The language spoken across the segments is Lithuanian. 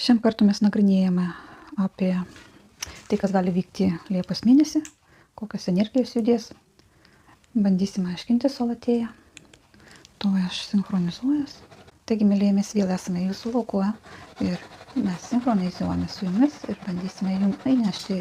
Šiam kartu mes nagrinėjame apie tai, kas gali vykti Liepos mėnesį, kokios energijos judės. Bandysime aiškinti Solatėją. To aš sinchronizuojas. Taigi, mylėjai, mes vėl esame jūsų laukoje ir mes sinchronizuojame su jumis ir bandysime jums įnešti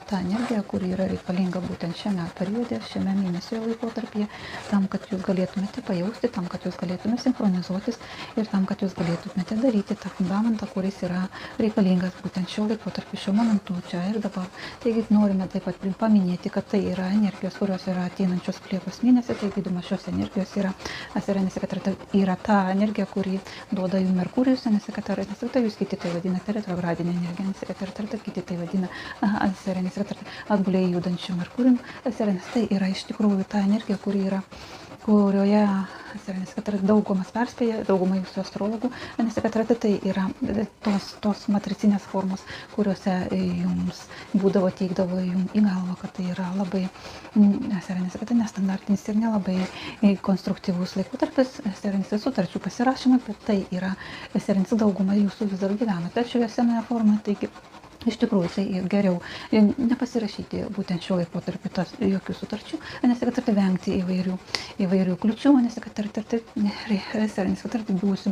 tą energiją, kuri yra reikalinga būtent šiame periode, šiame mėnesio laikotarpyje, tam, kad jūs galėtumėte pajausti, tam, kad jūs galėtumėte sinchronizuotis ir tam, kad jūs galėtumėte daryti tą fundamentą, kuris yra reikalingas būtent šio laikotarpio, šiuo momentu, čia ir dabar. Taigi, norime taip pat paminėti, kad tai yra energijos, kurios yra ateinančios Liepos mėnesį, tai gydumas šios energijos yra ta energija, kuri duoda jums Merkurijus, tai jūs kiti tai vadinate retrogradinė energija, kiti tai vadina atbuliai judančių Merkurijum. Tai yra iš tikrųjų ta energija, kurioje daugumas perspėja, dauguma jūsų astrologų, tai yra tos matricinės formos, kuriuose jums būdavo teikdavo jums į galvą, kad tai yra labai nestandartinis ir nelabai konstruktyvus laikotarpis, sutarčių pasirašymai, bet tai yra dauguma jūsų vis dar gyvenate šioje senoje formoje, taigi iš tikrųjų, tai geriau nepasirašyti būtent šiuo laikotarpiu jokių sutarčių, vengti įvairių kliučių,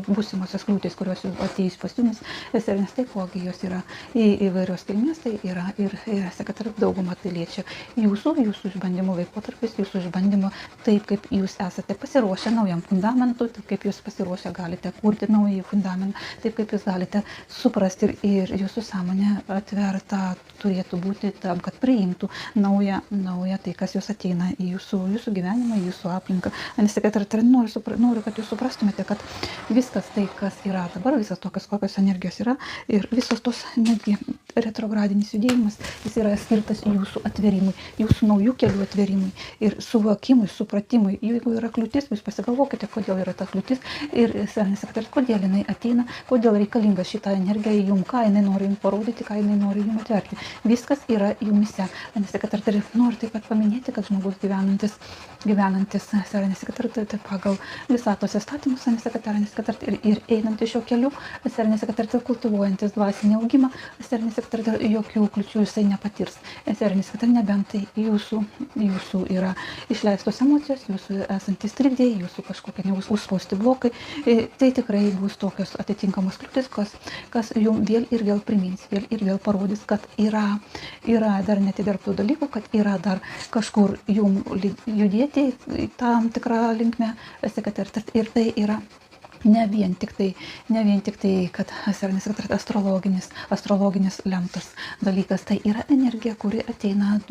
būsimosios kliūtys, kurios ateis pas jumis, nes taipogi jos yra įvairios kilmės, tai yra ir daugumą tai liečia jūsų išbandymų laikotarpis, jūsų išbandymų taip, kaip jūs esate pasiruošę naujam fundamentui, taip, kaip jūs pasiruošę galite kurti naują fundamentą, taip, kaip jūs galite suprasti ir jūsų sąmonė atverta turėtų būti tam, kad priimtų naują tai, kas jūs ateina į jūsų gyvenimą, į jūsų aplinką. Noriu, kad jūs suprastumėte, kad viskas tai, kas yra dabar, visas tokios, kokios energijos yra ir visos tos netgi retrogradinis judėjimas, jis yra skirtas jūsų atverimui, jūsų naujų kelių atverimui ir suvokimui, supratimui. Jeigu yra kliūtis, jūs pasigalvokite, kodėl yra ta kliūtis ir kodėl jinai ateina, kodėl reikalinga šitą energiją jums, ką jinai nori jums parodyti, ką jinai nori jums atverti. Viskas yra jumise. Noriu taip pat paminėti, kad žmogus gyvenantis pagal visatos įstatymus ir einantis šio keliu, kultivuojantis dvasinį augimą, jokių kliučių jisai nepatirs. Nebent tai jūsų yra išleistos emocijos, jūsų esantys trikdžiai, jūsų kažkokie neužspausti blokai, tai tikrai bus tokios atitinkamos kliūtis, kas jums vėl ir vėl primins, vėl ir vėl parodys, kad yra dar netidirbtų dalykų, kad yra dar kažkur jums judėti tam tikrą linkmę, ir tai yra ne vien tik tai, kad astrologinis lemtas dalykas, tai yra energija, kuri ateina,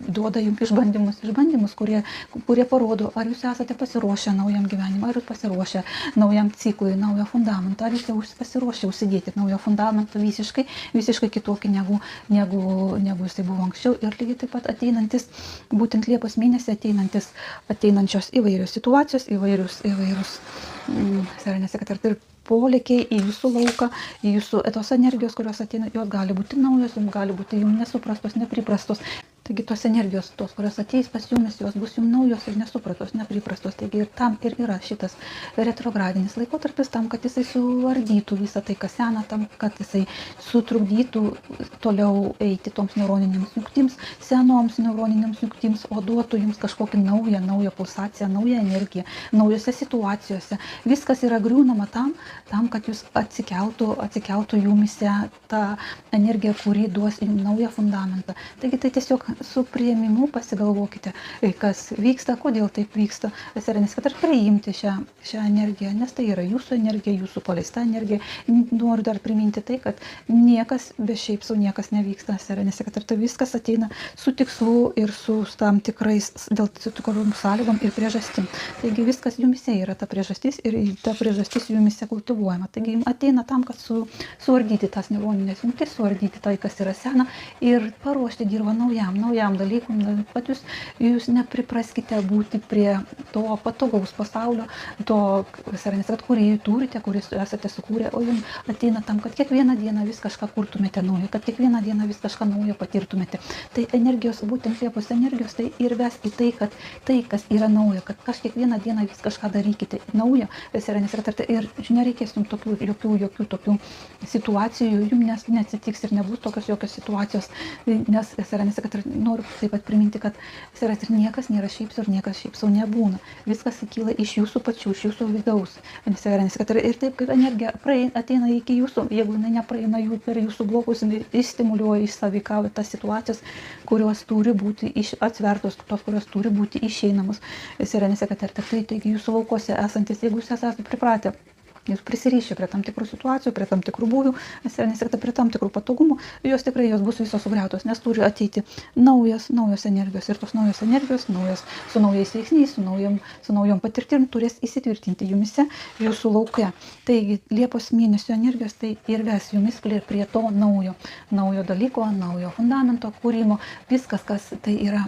duoda jums išbandymus, kurie parodo, ar jūs esate pasiruošę naujam gyvenimui, ar jūs pasiruošę naujam ciklui, naujo fundamentą, ar jūs pasiruošę užsidėti naujo fundamentą visiškai kitokį negu jisai buvo anksčiau. Ir lygiai taip pat ateinantis, būtent Liepos mėnesį ateinančios įvairios situacijos, įvairius ir polėkiai į jūsų lauką, į jūsų tos energijos, kurios ateina, jos gali būti naujos, gali būti jums nesuprastos, nepriprastos. Taigi tos energijos, kurios ateis pas jumis, jos bus jums naujos ir nesupratos, nepriprastos. Taigi ir tam ir yra šitas retrogradinis laikotarpis, tam, kad jisai suardytų visą tai, kas sena, tam, kad jisai sutrukdytų toliau eiti toms neuroninėms jungtims, senoms neuroninėms jungtims, o duotų jums kažkokią naują pulsaciją, naują energiją, naujose situacijose. Viskas yra griūnama tam, kad jūs atsikeltų jumise tą energiją, kuri duos jums naują fundamentą. Taigi tai tiesiog su priėmimu pasigalvokite, kas vyksta, kodėl taip vyksta, kad priimti šią energiją, nes tai yra jūsų energija, jūsų paleista energija. Noriu dar priminti tai, kad niekas be šiaip sau niekas nevyksta, kad viskas ateina su tikslu ir su tam tikrais tikrom sąlygom ir priežastim. Taigi viskas jumise yra ta priežastis ir ta priežastis jumise kultivuojama. Taigi ateina tam, kad suardyti tas neuroninės jungtis, suardyti tai, kas yra sena ir paruošti dirvą naujam naujam dalykui, kad jūs nepripraskite būti prie to patogaus pasaulio, to saranės, kad kurį turite, kuris esate sukūrę, o jums ateina tam, kad kiekvieną dieną vis kažką kurtumėte naujo, kad kiekvieną dieną vis kažką naujo patirtumėte. Tai energijos, būtent Liepos energijos, tai ir ves į tai, kad tai, kas yra nauja, kad kiekvieną dieną vis kažką darykite naujo, saranės, ir nereikės jums jokių tokių situacijų, jums neatsitiks ir nebus tokios jokios situacijos, nes saranės, kad noriu taip pat priminti, kad saranės, ir niekas nėra šiaip sau ir niekas šiaip sau nebūna. Viskas kyla iš jūsų pačių, iš jūsų vidaus. Saranės, kad ir taip, kaip energija ateina iki jūsų, jeigu jinai nepraeina jų per jūsų blokus, įstimuliuoja, išsąveikauja tas situacijas, kurios turi būti atsvertos, tos, kurios turi būti išeinamos. Saranės, kad taigi jūsų laukose esantis, jeigu jūs esate pripratę, jūs prisirišę prie tam tikrų situacijų, prie tam tikrų būvių, prie tam tikrų patogumų, jos bus visos sugriautos, nes turi ateiti naujos energijos ir tos naujos energijos, su naujais veiksniais, su naujom patirtim turės įsitvirtinti jumise, jūsų lauke. Taigi Liepos mėnesio energijos tai ir ves jumis prie to naujo dalyko, naujo fundamento kūrimo, viskas, kas tai yra.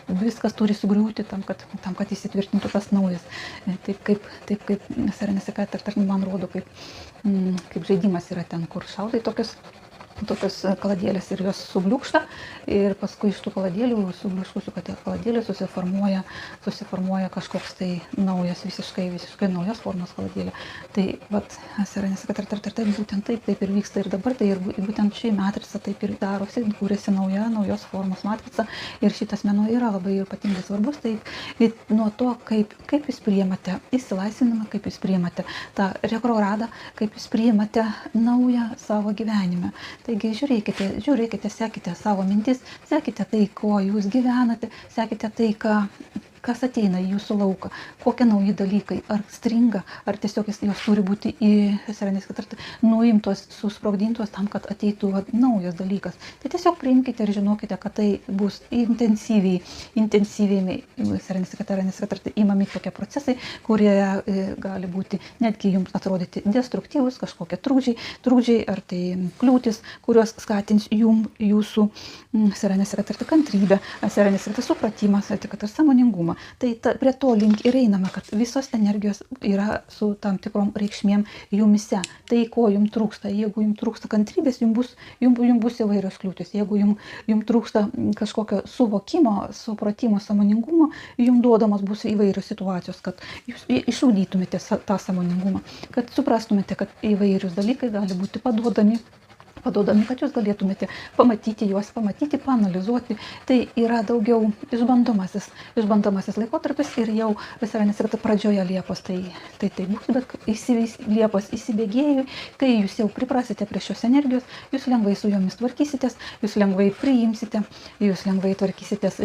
Viskas turi sugriūti tam, kad įsitvirtintų tas naujas. Taip kaip saranės, kad man rodo, kaip žaidimas yra ten, kur šaudai tokios kaladėlės ir jos subliūkšta ir paskui iš tų kaladėlių, subliūškusių kaladėlių susiformuoja kažkoks tai naujas, visiškai naujas formos kaladėlė. Tai saranės, kad būtent taip ir vyksta ir dabar, tai ir būtent ši matrica taip ir darosi, kūrėsi naujos formos matrica ir šitas mėnuo yra labai ypatingai svarbus, tai nuo to, kaip jūs priimate išsilaisvinimą, kaip jūs priimate tą retrogradą, kaip jūs priimate naują savo gyvenime. Taigi žiūrėkite, sekite savo mintis, sekite tai, ko jūs gyvenate, sekite tai, kas ateina į jūsų lauką, kokie nauji dalykai, ar stringa, ar tiesiog jos turi būti nuimtos, susprogdintos tam, kad ateitų naujas dalykas. Tai tiesiog priimkite ir žinokite, kad tai bus intensyviai įmami tokie procesai, kurie gali būti netgi jums atrodyti destruktyvus, kažkokie trūkdžiai ar tai kliūtis, kurios skatins jūsų kantrybę, supratimas, kad sąmoningumą. Tai prie to link ir einame, kad visos energijos yra su tam tikrom reikšmėm jumise. Tai, ko jums trūksta, jeigu jums trūksta kantrybės, jums bus įvairios kliūtis. Jeigu jums trūksta kažkokio suvokimo, supratimo, sąmoningumo, jums duodamos bus įvairios situacijos, kad jūs išugdytumėte tą sąmoningumą, kad suprastumėte, kad įvairius dalykai gali būti paduodami, kad jūs galėtumėte pamatyti, paanalizuoti. Tai yra daugiau išbandomasis laikotarpis ir jau pradžioje Liepos tai bus, bet Liepos įsibėgėjui, kai jūs jau priprasite prie šios energijos, jūs lengvai su jomis tvarkysitės, jūs lengvai priimsite, jūs lengvai tvarkysitės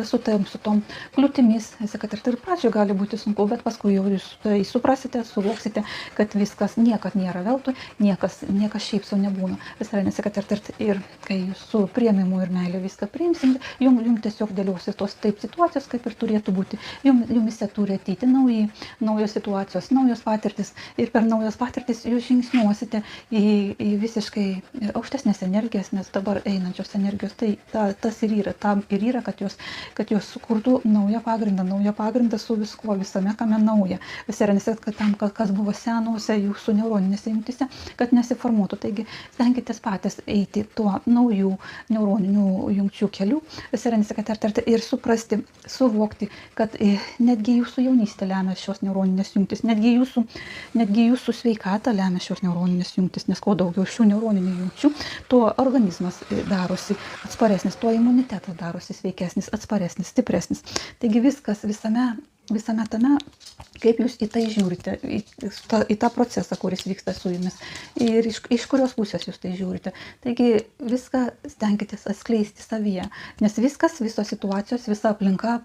su tom kliūtimis, ir pradžioje gali būti sunku, bet paskui jau jūs tai suprasite, suvoksite, kad viskas niekad nėra veltui, niekas šiaip sau nebūna. Ir kai jūs su priėmimu ir meilė viską priimsim, jums tiesiog dėliausi tos taip situacijos, kaip ir turėtų būti. Jumise turi ateiti naujos situacijos, naujos patirtis ir per naujas patirtis jūs žingsniuosite į visiškai aukštesnės energijas, nes dabar einančios energijos, tai tas ir yra, tam ir yra, kad jos sukurtų naują pagrindą su visko, visame kame nauja. Kad tam, kas buvo senuose jūsų neuroninėse jungtise, kad nesiformuotų. Taigi stenkitės patys eiti tuo naujų neuroninių jungčių keliu ir suprasti, suvokti, kad netgi jūsų jaunystė lemia šios neuroninės jungtis, netgi jūsų sveikatą lemia šios neuroninės jungtis, nes kuo daugiau šių neuroninių jungčių, tuo organizmas darosi atsparesnis, tuo imunitetas darosi sveikesnis, atsparesnis, stipresnis. Taigi viskas visame tame, kaip jūs į tai žiūrite, į tą procesą, kuris vyksta su jumis ir iš kurios pusės jūs tai žiūrite. Taigi viską stenkitės atskleisti savyje, nes visos situacijos, visa aplinka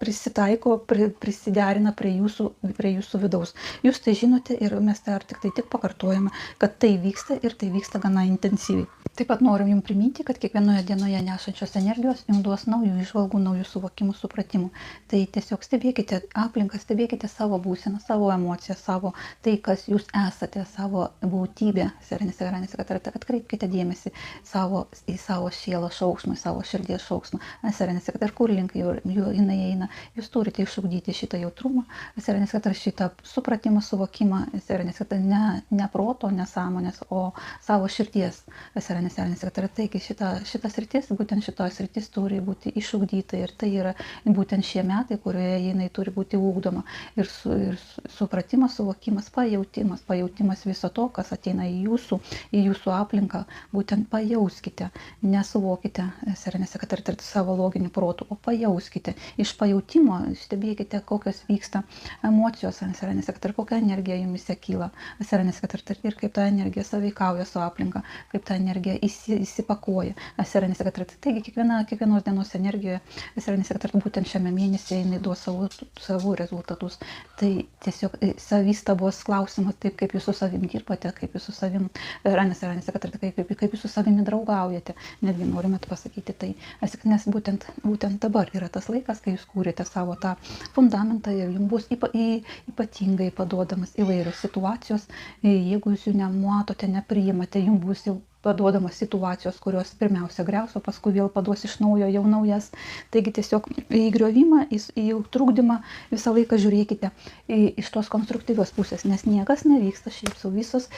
prisitaiko, prisiderina prie jūsų vidaus. Jūs tai žinote ir mes tik pakartojame, kad tai vyksta ir tai vyksta gana intensyviai. Taip pat norim jums priminti, kad kiekvienoje dienoje nešančios energijos jums duos naujų įžvalgų, naujų suvokimų, supratimų. Tai tiesiog stebėkite aplinką, stebėkite savo būseną, savo emociją, savo tai, kas jūs esate, savo būtybę, atkreipkite dėmesį į savo sielą šauksmą, savo širdies šauksmą, ir kur link jinai eina. Jūs turite išugdyti šitą jautrumą, šitą supratimą, suvokimą, ne proto, ne sąmonės, o savo širdies. Taigi šita sritis, būtent šitoje sritis turi būti išugdyta ir tai yra būtent šie metai, kurioje jinai turi būti ūkdoma. Ir supratimas, suvokimas, pajautimas viso to, kas ateina į jūsų aplinką, būtent pajauskite, nesuvokite, savo loginiu protu, o pajauskite. Iš pajautimo stebėkite, kokios vyksta emocijos, kokia energija jumise kyla, ir kaip ta energija sąveikauja su aplinka, kaip ta energija įsipakuoja. Taigi kiekvienos dienos energijoje, būtent šiame mėnesyje jinai duos savų rezultatus. Tai tiesiog savistabos klausimas, taip kaip jūs su savim dirbate, kaip jūs su savim, kaip jūs su savimi draugaujate, netgi norime pasakyti tai. Nes būtent dabar yra tas laikas, kai jūs kūrėte savo tą fundamentą ir jums bus ypatingai paduodamas įvairios situacijos. Jeigu jūs jų nematote, nepriimate, jums bus jau paduodamas situacijos, kurios pirmiausia griaus, o paskui vėl paduos iš naujo jau naujas. Taigi tiesiog į griovimą, į trukdymą visą laiką žiūrėkite iš tos konstruktyvios pusės, nes niekas nevyksta šiaip sau. Visos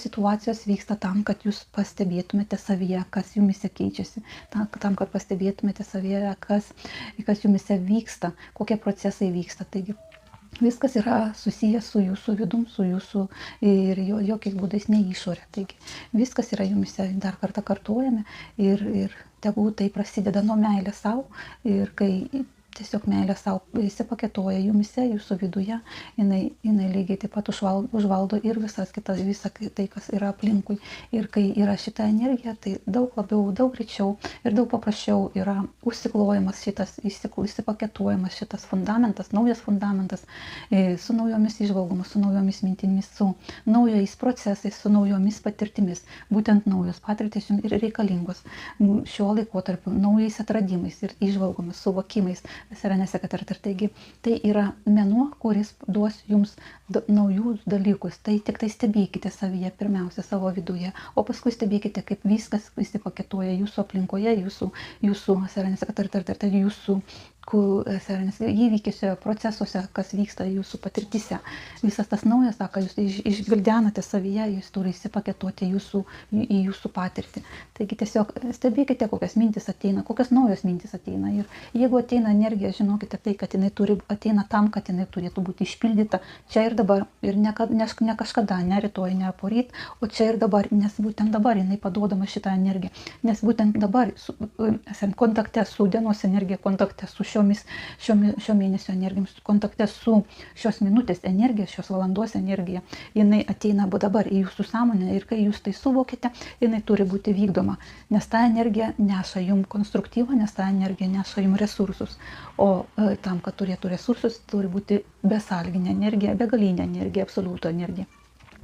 situacijos vyksta tam, kad jūs pastebėtumėte savyje, kas jumise keičiasi, tam, kad pastebėtumėte savyje, kas jumise vyksta, kokie procesai vyksta. Taigi viskas yra susijęs su jūsų vidum, su jūsų ir jokiais būdais ne išorė. Taigi viskas yra jumise, dar kartą kartuojame ir tegu tai prasideda nuo meilės savo ir kai tiesiog meilė savo įsipaketoja jumise, jūsų viduje, jinai lygiai taip pat užvaldo ir visą tai, kas yra aplinkui. Ir kai yra šita energija, tai daug labiau, daug greičiau ir daug paprasčiau yra užsiklojamas šitas, įsipaketojamas šitas fundamentas, naujas fundamentas, su naujomis įžvalgomis, su naujomis mintimis, su naujais procesais, su naujomis patirtimis. Būtent naujos patirtys jums ir reikalingos šiuo laikotarpiu, naujais atradimais ir įžvalgomis, suvokimais. Taigi tai yra mėnuo, kuris duos jums naujų dalykus. Tai tik tai stebėkite savyje pirmiausia, savo viduje, o paskui stebėkite, kaip viskas įsipaketuoja jūsų aplinkoje, jūsų įvykiuose, procesuose, kas vyksta jūsų patirtise. Visas tas naujas, ką jūs išgvildenate savyje, jūs turi įsipaketuoti į jūsų patirtį. Taigi tiesiog stebėkite, kokios mintis ateina, kokios naujos mintis ateina. Ir jeigu ateina energija, žinokite tai, kad jinai ateina tam, kad jinai turėtų būti išpildyta čia ir dabar. Ir ne kažkada, ne rytoj, ne poryt, o čia ir dabar, nes būtent dabar jinai paduodama šitą energiją. Nes būtent dabar esame kontakte su dienos energija, kontakte su šio mėnesio energijomis, kontakte su šios minutės energija, šios valandos energija, jinai ateina dabar į jūsų sąmonę ir kai jūs tai suvokite, jinai turi būti vykdoma, nes ta energija neša jums konstruktyvą, nes ta energija neša jums resursus, o tam, kad turėtų resursus, turi būti besąlyginė energija, begalinė energija, absoliuto energija.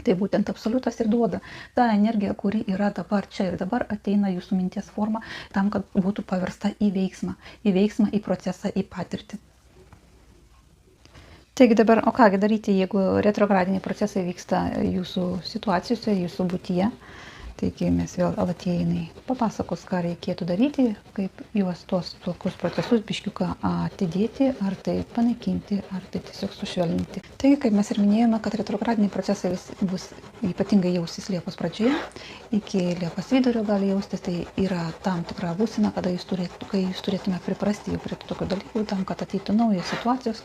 Tai būtent absoliutas ir duoda tą energiją, kuri yra dabar, čia ir dabar ateina jūsų minties forma tam, kad būtų paversta į veiksmą, į procesą, į patirtį. Taigi dabar, o kągi daryti, jeigu retrogradiniai procesai vyksta jūsų situacijose, jūsų būtyje? Taigi mes vėl Alatėjinai papasakos, ką reikėtų daryti, kaip juos tokius procesus biškiuką atidėti, ar tai panaikinti, ar tai tiesiog sušvelninti. Taigi, kaip mes ir minėjome, kad retrogradiniai procesai bus ypatingai jausis Liepos pradžioje, iki Liepos vidurio gali jaustis, tai yra tam tikra būsena, kai jūs turėtume priprasti jau prie tokių dalykų, tam, kad ateitų naujos situacijos,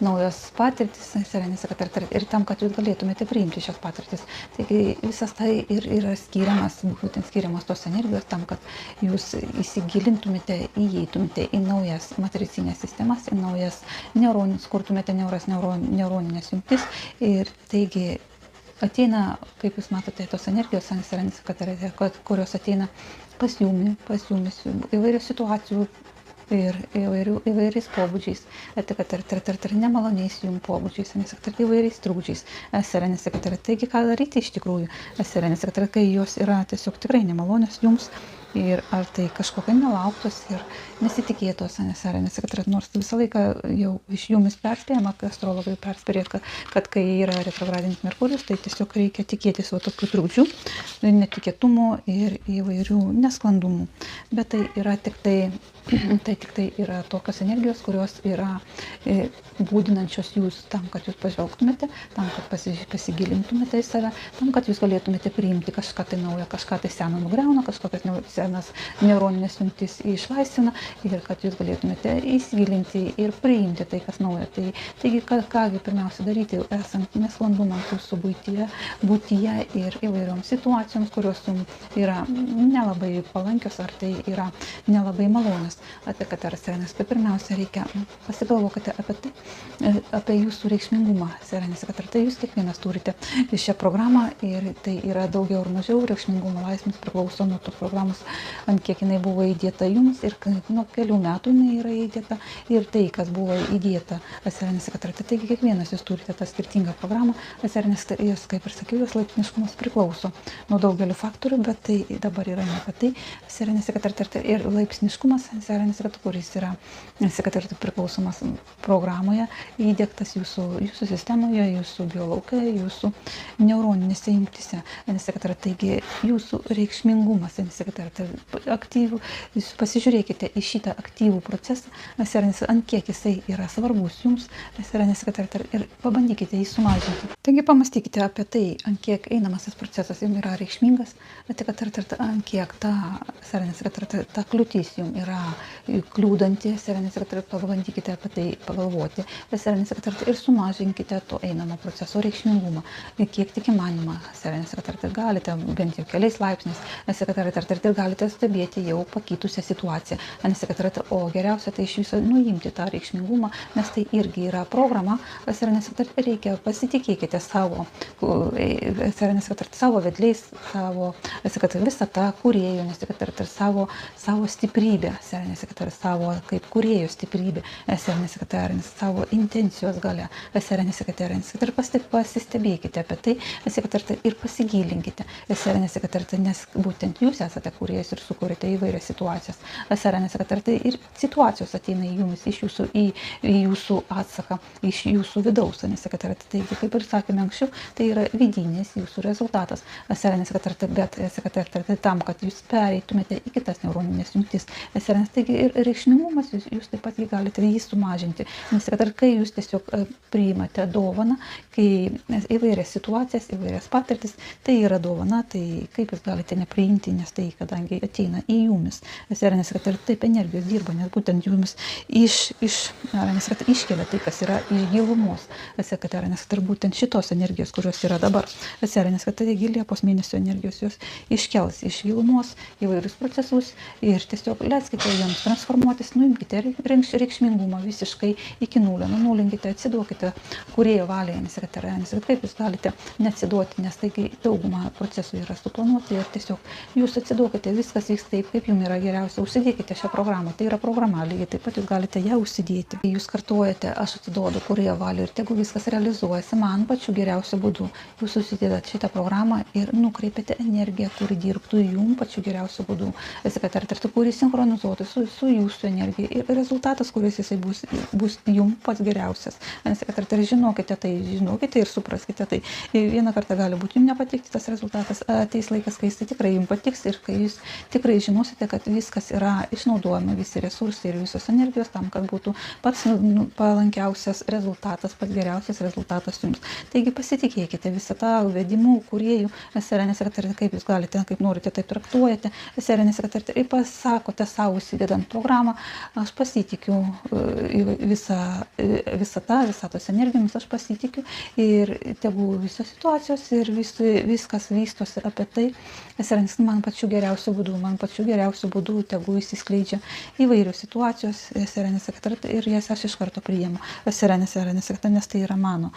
naujos patirtis, ir tam, kad jūs galėtumėte priimti šias patirtis. Taigi visas tai ir yra skiriamas tos energijos tam, kad jūs įsigilintumėte, įeitumėte į naujas matricinės sistemas, į naujas neuronines, kurtumėte neuroninės jungtis. Ir taigi ateina, kaip jūs matote, tos energijos, kurios ateina pas jumis įvairių situacijų ir įvairiais pobūdžiais, nemaloniais jums pobūdžiais, įvairiais trūkdžiais. Taigi, ką daryti iš tikrųjų, kai jos yra tiesiog tikrai nemalonios jums, ir ar tai kažkokia nelauktos ir nesitikėtos, nors visą laiką jau iš jumis perspėjama, astrologai perspėja, kad kai yra retrogradinis Merkurijus, tai tiesiog reikia tikėtis tokių trukdžių, netikėtumų ir įvairių nesklandumų. Bet tai yra tik tai yra tokios energijos, kurios yra būdinančios jūs tam, kad jūs pažvelgtumėte, tam, kad pasigilintumėte į save, tam, kad jūs galėtumėte priimti kažką tai naują, kažką tai seną nugriauna, kažkokias senas neuroninės jungtis išlaisvina ir kad jūs galėtumėte įsigilinti ir priimti tai, kas nauja. Taigi, kągi pirmiausia daryti, esant nesklandumams jūsų būtyje ir įvairioms situacijoms, kurios jums yra nelabai palankios, ar tai yra nelabai malonios. Tai pirmiausia reikia pasigalvokite apie jūsų reikšmingumą. Tai jūs kiekvienas turite šią programą ir tai yra daugiau ar mažiau reikšmingumo laipsnis priklauso nuo tos programos, ant kiek jinai buvo įdėta jums ir nuo kelių metų jinai yra įdėta ir tai, kas buvo įdėta. Taigi kiekvienas jūs turite tą skirtingą programą, jūs, kaip ir sakiau, jos laipsniškumas priklauso nuo daugelio faktorių, bet tai dabar yra ne apie tai. Ir laipsniškumas, kuris yra priklausomas programoje, įdiegtas jūsų sistemoje, jūsų biolauke, jūsų neuroninėse jungtise. Taigi jūsų reikšmingumas, aktyvų, jūs pasižiūrėkite į šitą aktyvų procesą, ant kiek jisai yra svarbus jums, ir pabandykite jį sumažinti. Taigi pamastykite apie tai, ant kiek einamasis procesas jums yra reikšmingas, ant kiek ta kliūtis jums yra kliūdanti, pabandykite apie tai pagalvoti, ir sumažinkite to einamo proceso reikšmingumą, kiek tik įmanoma, galite bent jau keliais laipsniais, ir galite stebėti jau pakitusią situaciją, o geriausia tai iš viso nuimti tą reikšmingumą, nes tai irgi yra programa, reikia pasitikėkite savo vedliais, visata, kūrėjų, savo stiprybę, savo kaip kūrėjo stiprybė, savo intencijos galia, ir pasistebėkite apie tai, ir pasigilinkite, nes būtent jūs esate kūrėjas ir sukūrėte įvairias situacijas, ir situacijos ateina į jumis, į jūsų atsaką, iš jūsų vidaus, taigi, kaip ir sakėme anksčiau, tai yra vidinis jūsų rezultatas, bet tam, kad jūs pereitumėte į kitas neuroninės jungtis, taigi ir reikšmingumas, jūs taip pat galite jį sumažinti, nes kai jūs tiesiog priimate dovaną, kai įvairias situacijas, įvairias patirtis, tai yra dovana, tai kaip jūs galite nepriimti, nes tai, kadangi ateina į jumis, taip energijos dirba, nes būtent jumis iškelia tai, kas yra iš gilumos, būtent šitos energijos, kurios yra dabar, taigi Liepos mėnesio energijos jos iškels iš gilumos įvairius procesus ir tiesiog leiskite jiems transformuotis, nuimkite reikšmingumą visiškai iki nulio, nulinkite, atsiduokite kūrėjo valiai, kaip jūs galite neatsiduoti, nes taigi dauguma procesų yra suplanuoti ir tiesiog jūs atsiduokite, viskas vyks taip, kaip jums yra geriausia, užsidėkite šią programą, tai yra programa, lygiai taip pat jūs galite ją užsidėti. Jūs kartuojate, aš atsiduodu kūrėjo valiai ir tegu viskas realizuojasi man pačiu geriausiu būdu, jūs užsidėdate šitą programą ir nukreipiate energiją, kuri dirbtų jums pačiu geriausiu būdu, kuri sinchronizuotų su jūsų energija ir rezultatas, kuris jisai bus jums pats geriausias. Žinokite ir supraskite tai. Vieną kartą gali būti jums nepatikti tas rezultatas, ateis laikas, kai jis tikrai jums patiks ir kai jūs tikrai žinosite, kad viskas yra išnaudojama, visi resursai ir visos energijos tam, kad būtų pats palankiausias rezultatas, pats geriausias rezultatas jums. Taigi pasitikėkite visą tą vedimų, kūrėjų, kaip jūs galite, kaip norite, taip traktuojate, ir pasakote savo įsidedant programą, aš pasitikiu visatos energijomis, aš pasitikiu ir tegu visos situacijos ir viskas vystosi apie tai, man pačiu geriausiu būdu tegu įsiskleidžia įvairios situacijos ir jas aš iš karto priimu, nes tai yra mano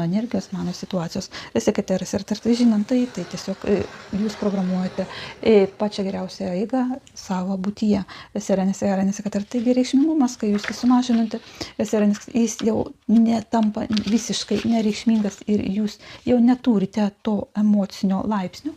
energijos, mano situacijos. Žinant tai tiesiog jūs programuojate pačią geriausią eigą savo būtyje. kad ir taigi reikšmingumas, kai jūs jį sumažinate, jis jau netampa visiškai nereikšmingas ir jūs jau neturite to emocinio laipsnio,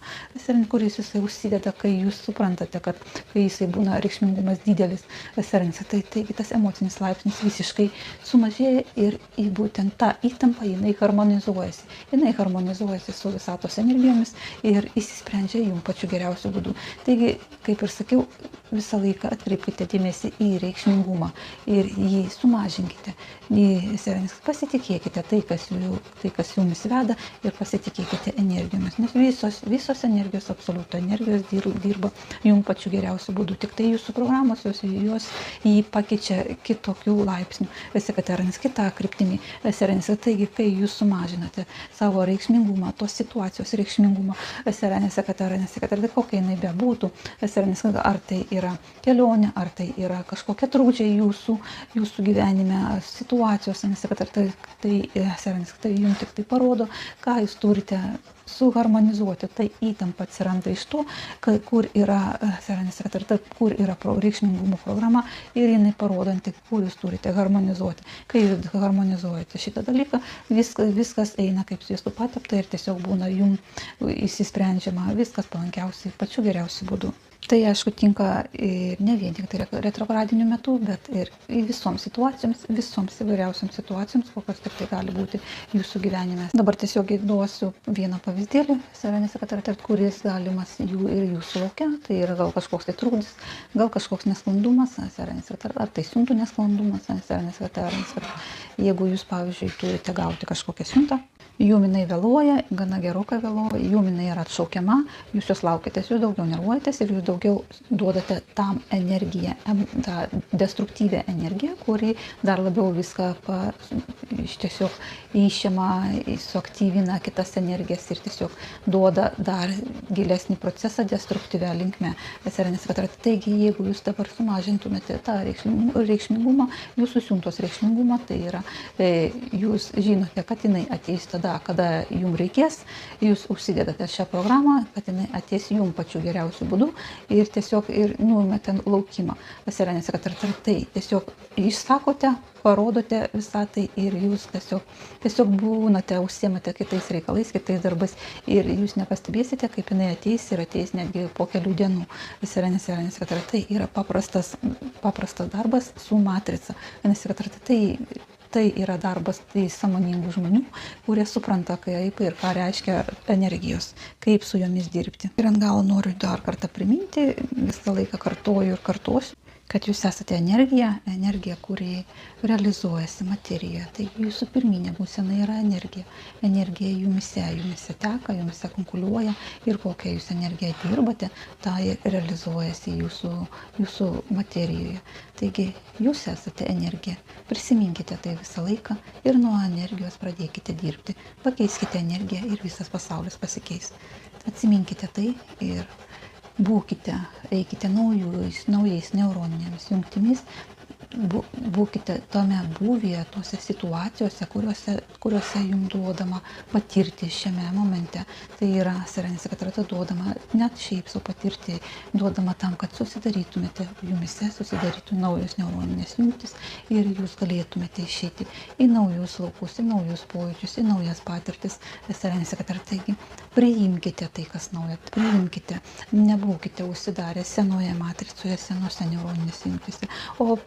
kuris jisai užsideda, kai jūs suprantate, kad kai jisai būna reikšmingumas didelis, taigi tas emocinis laipsnis visiškai sumažėja ir būtent ta įtampa, jinai harmonizuojasi. Jinai harmonizuojasi su visatos energijomis ir įsisprendžia jums pačiu geriausiu būdu. Taigi, kaip ir sakiau, visą laiką atkreipkite dėmesį į reikšmingumą ir jį sumažinkite. Pasitikėkite tai, kas jumis veda ir pasitikėkite energijomis, nes visos energijos, absoliuto energijos dirba jums pačiu geriausiu būdu. Tik tai jūsų programos, jos jį pakeičia kitokių laipsnių, kitą kryptimį. Taigi, kai jūs sumažinate savo reikšmingumą, tos situacijos reikšmingumą, kokia jinai bebūtų, ar tai yra kelionė, ar tai yra kažkokia trūkdžiai jūsų gyvenime, situacijos, tai jums tik tai parodo, ką jūs turite suharmonizuoti. Tai įtampa atsiranda iš to, kur yra reikšmingumo programa ir jinai parodanti, kur jūs turite harmonizuoti. Kai jūs harmonizuojate šitą dalyką, viskas eina kaip sviestu patepta ir tiesiog būna jums įsisprendžiama viskas palankiausiai, pačiu geriausiu būdu. Tai aišku tinka ir ne vien tik tai retrogradiniu metu, bet ir visoms įvairiausioms situacijoms, kokios tik tai gali būti jūsų gyvenime. Dabar tiesiog duosiu vieną pavyzdėlį, kuris galimas jūsų lauke. Tai yra gal kažkoks tai trukdis, gal kažkoks nesklandumas, ar tai siuntų nesklandumas, jeigu jūs, pavyzdžiui, turite gauti kažkokią siuntą, jum jinai vėluoja, gana gerokai vėluoja, jum jinai yra atšaukiama, jūs jos laukitės, jūs daugiau nervuojatės ir jūs daugiau duodate tam energiją, tą destruktyvę energiją, kuri dar labiau viską tiesiog išima, suaktyvina kitas energijas ir tiesiog duoda dar gilesnį procesą destruktyvę linkme. Taigi, jeigu jūs dabar sumažintumėte tą reikšmingumą, jūsų siuntos reikšmingumą, tai yra, jūs žinote, kad jinai ateis tada, kada jums reikės, jūs užsidedate šią programą, kad jinai ateis jums pačiu geriausiu būdu ir tiesiog numete laukimą. Tai tiesiog išsakote, parodote visą tai ir jūs tiesiog būnate, užsiemate kitais reikalais, kitais darbais ir jūs nepastebėsite, kaip jinai ateis ir ateis netgi po kelių dienų. Tai yra paprastas darbas su matrica. Tai yra darbas sąmoningų žmonių, kurie supranta, kaip ir ką reiškia energijos, kaip su jomis dirbti. Ir ant galo noriu dar kartą priminti, visą laiką kartoju ir kartosiu, kad jūs esate energija, kuri realizuojasi materijoje. Tai jūsų pirminė būsena yra energija. Energija jumise teka, jumise konkuliuoja ir kokią jūs energiją dirbate, tai realizuojasi jūsų materijoje. Taigi jūs esate energija. Prisiminkite tai visą laiką ir nuo energijos pradėkite dirbti. Pakeiskite energiją ir visas pasaulis pasikeis. Atsiminkite tai ir būkite, eikite naujais neuroninėmis jungtimis, būkite tame būvyje, tose situacijose, kuriuose jums duodama patirti šiame momente. Tai yra, duodama net šiaip sau patirti, duodama tam, kad susidarytų naujos neuroninės jungtis ir jūs galėtumėte išeiti į naujus laukus, į naujus pojūčius, į naujas patirtis. Taigi, priimkite tai, kas nauja, priimkite, nebūkite užsidarę senoje matricoje, senose neuroninėse jungtise, o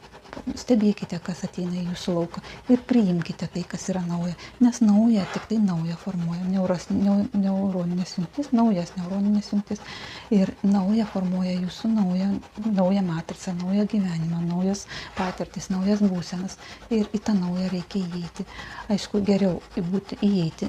stebėkite, kas ateina į jūsų lauką ir priimkite tai, kas yra nauja, nes nauja, tik tai nauja formuoja neuroninės jungtis, naujas neuroninės jungtis ir nauja formuoja jūsų naują matricą, naują gyvenimą, naujas patirtis, naujas būsenas ir į tą naują reikia įeiti. Aišku, geriau įeiti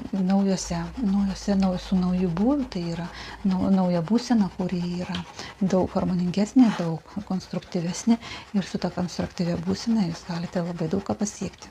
su nauju būviu, tai yra nauja būsena, kuri yra daug harmoningesnė, daug konstruktyvesnė ir su ta konstruktyvia būsena jūs galite labai daug ką pasiekti.